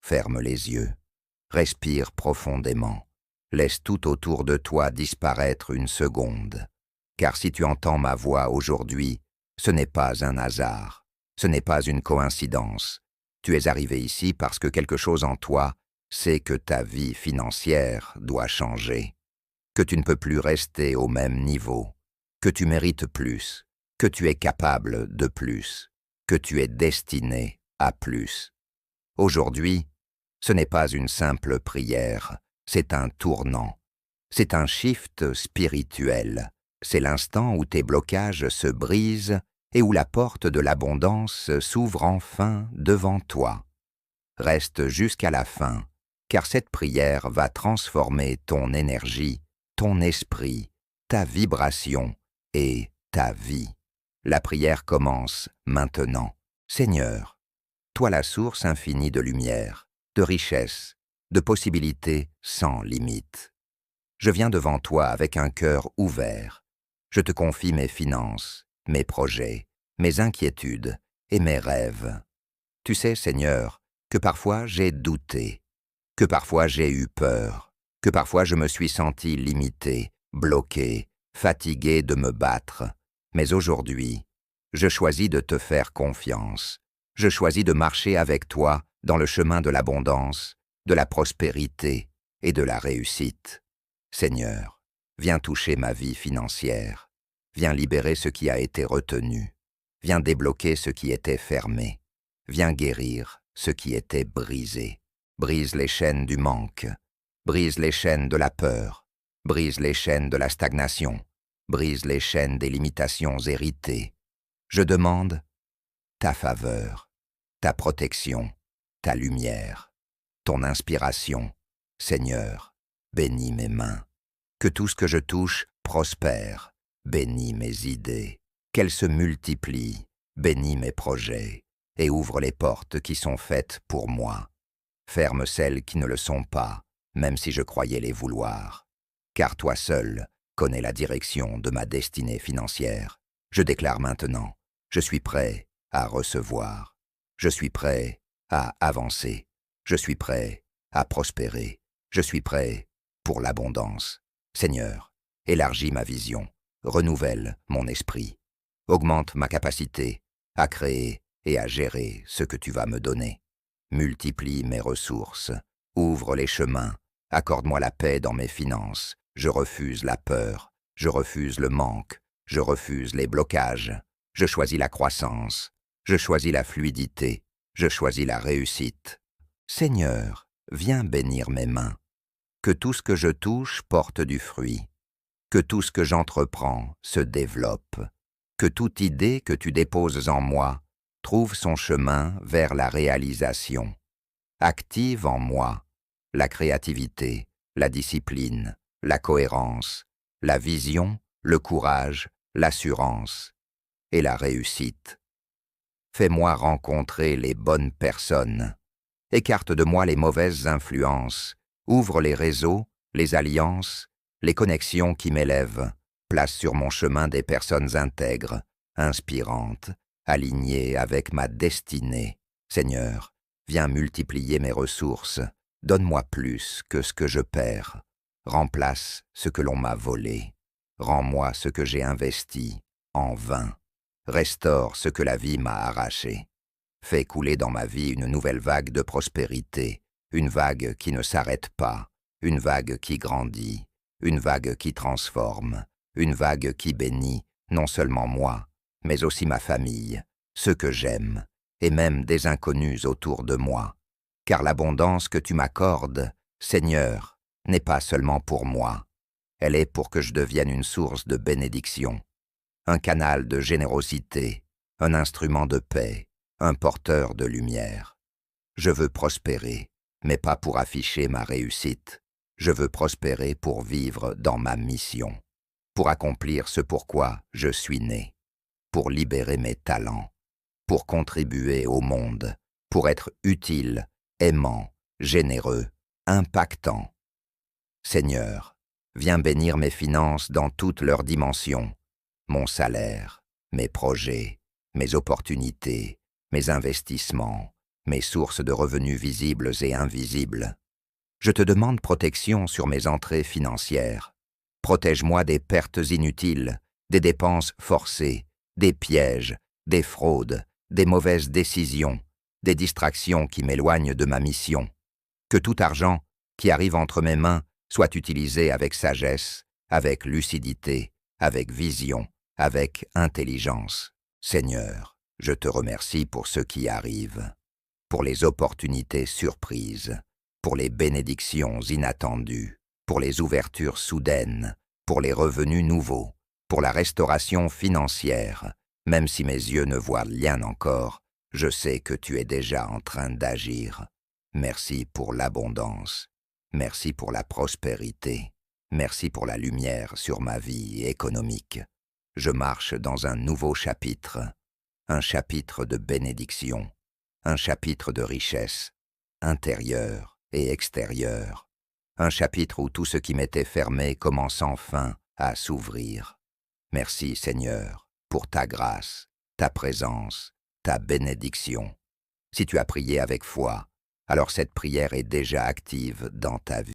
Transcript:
Ferme les yeux. Respire profondément. Laisse tout autour de toi disparaître une seconde. Car si tu entends ma voix aujourd'hui, ce n'est pas un hasard. Ce n'est pas une coïncidence. Tu es arrivé ici parce que quelque chose en toi sait que ta vie financière doit changer. Que tu ne peux plus rester au même niveau. Que tu mérites plus. Que tu es capable de plus. Que tu es destiné à plus. Aujourd'hui, ce n'est pas une simple prière, c'est un tournant. C'est un shift spirituel. C'est l'instant où tes blocages se brisent et où la porte de l'abondance s'ouvre enfin devant toi. Reste jusqu'à la fin, car cette prière va transformer ton énergie, ton esprit, ta vibration et ta vie. La prière commence maintenant. Seigneur, toi la source infinie de lumière, de richesse, de possibilités sans limite. Je viens devant toi avec un cœur ouvert. Je te confie mes finances, mes projets, mes inquiétudes et mes rêves. Tu sais, Seigneur, que parfois j'ai douté, que parfois j'ai eu peur, que parfois je me suis senti limité, bloqué, fatigué de me battre. Mais aujourd'hui, je choisis de te faire confiance. Je choisis de marcher avec toi dans le chemin de l'abondance, de la prospérité et de la réussite. Seigneur, viens toucher ma vie financière. Viens libérer ce qui a été retenu. Viens débloquer ce qui était fermé. Viens guérir ce qui était brisé. Brise les chaînes du manque. Brise les chaînes de la peur. Brise les chaînes de la stagnation. Brise les chaînes des limitations héritées. Je demande ta faveur, ta protection, ta lumière, ton inspiration. Seigneur, bénis mes mains. Que tout ce que je touche prospère. Bénis mes idées. Qu'elles se multiplient. Bénis mes projets. Et ouvre les portes qui sont faites pour moi. Ferme celles qui ne le sont pas, même si je croyais les vouloir. Car toi seul connais la direction de ma destinée financière. Je déclare maintenant, je suis prêt à recevoir. Je suis prêt à avancer. Je suis prêt à prospérer. Je suis prêt pour l'abondance. Seigneur, élargis ma vision, renouvelle mon esprit, augmente ma capacité à créer et à gérer ce que tu vas me donner. Multiplie mes ressources, ouvre les chemins, accorde-moi la paix dans mes finances. Je refuse la peur, je refuse le manque, je refuse les blocages. Je choisis la croissance, je choisis la fluidité, je choisis la réussite. Seigneur, viens bénir mes mains. Que tout ce que je touche porte du fruit. Que tout ce que j'entreprends se développe. Que toute idée que tu déposes en moi trouve son chemin vers la réalisation. Active en moi la créativité, la discipline, la cohérence, la vision, le courage, l'assurance et la réussite. Fais-moi rencontrer les bonnes personnes. Écarte de moi les mauvaises influences. Ouvre les réseaux, les alliances, les connexions qui m'élèvent. Place sur mon chemin des personnes intègres, inspirantes, alignées avec ma destinée. Seigneur, viens multiplier mes ressources. Donne-moi plus que ce que je perds. Remplace ce que l'on m'a volé. Rends-moi ce que j'ai investi en vain. Restaure ce que la vie m'a arraché. Fais couler dans ma vie une nouvelle vague de prospérité, une vague qui ne s'arrête pas, une vague qui grandit, une vague qui transforme, une vague qui bénit non seulement moi, mais aussi ma famille, ceux que j'aime, et même des inconnus autour de moi. Car l'abondance que tu m'accordes, Seigneur, n'est pas seulement pour moi, elle est pour que je devienne une source de bénédiction, un canal de générosité, un instrument de paix, un porteur de lumière. Je veux prospérer, mais pas pour afficher ma réussite. Je veux prospérer pour vivre dans ma mission, pour accomplir ce pourquoi je suis né, pour libérer mes talents, pour contribuer au monde, pour être utile, aimant, généreux, impactant. Seigneur, viens bénir mes finances dans toutes leurs dimensions, mon salaire, mes projets, mes opportunités, mes investissements, mes sources de revenus visibles et invisibles. Je te demande protection sur mes entrées financières. Protège-moi des pertes inutiles, des dépenses forcées, des pièges, des fraudes, des mauvaises décisions, des distractions qui m'éloignent de ma mission. Que tout argent qui arrive entre mes mains soit utilisé avec sagesse, avec lucidité, avec vision, avec intelligence. Seigneur, je te remercie pour ce qui arrive, pour les opportunités surprises, pour les bénédictions inattendues, pour les ouvertures soudaines, pour les revenus nouveaux, pour la restauration financière. Même si mes yeux ne voient rien encore, je sais que tu es déjà en train d'agir. Merci pour l'abondance. Merci pour la prospérité. Merci pour la lumière sur ma vie économique. Je marche dans un nouveau chapitre, un chapitre de bénédiction, un chapitre de richesse, intérieure et extérieure, un chapitre où tout ce qui m'était fermé commence enfin à s'ouvrir. Merci Seigneur pour ta grâce, ta présence, ta bénédiction. Si tu as prié avec foi, alors cette prière est déjà active dans ta vie.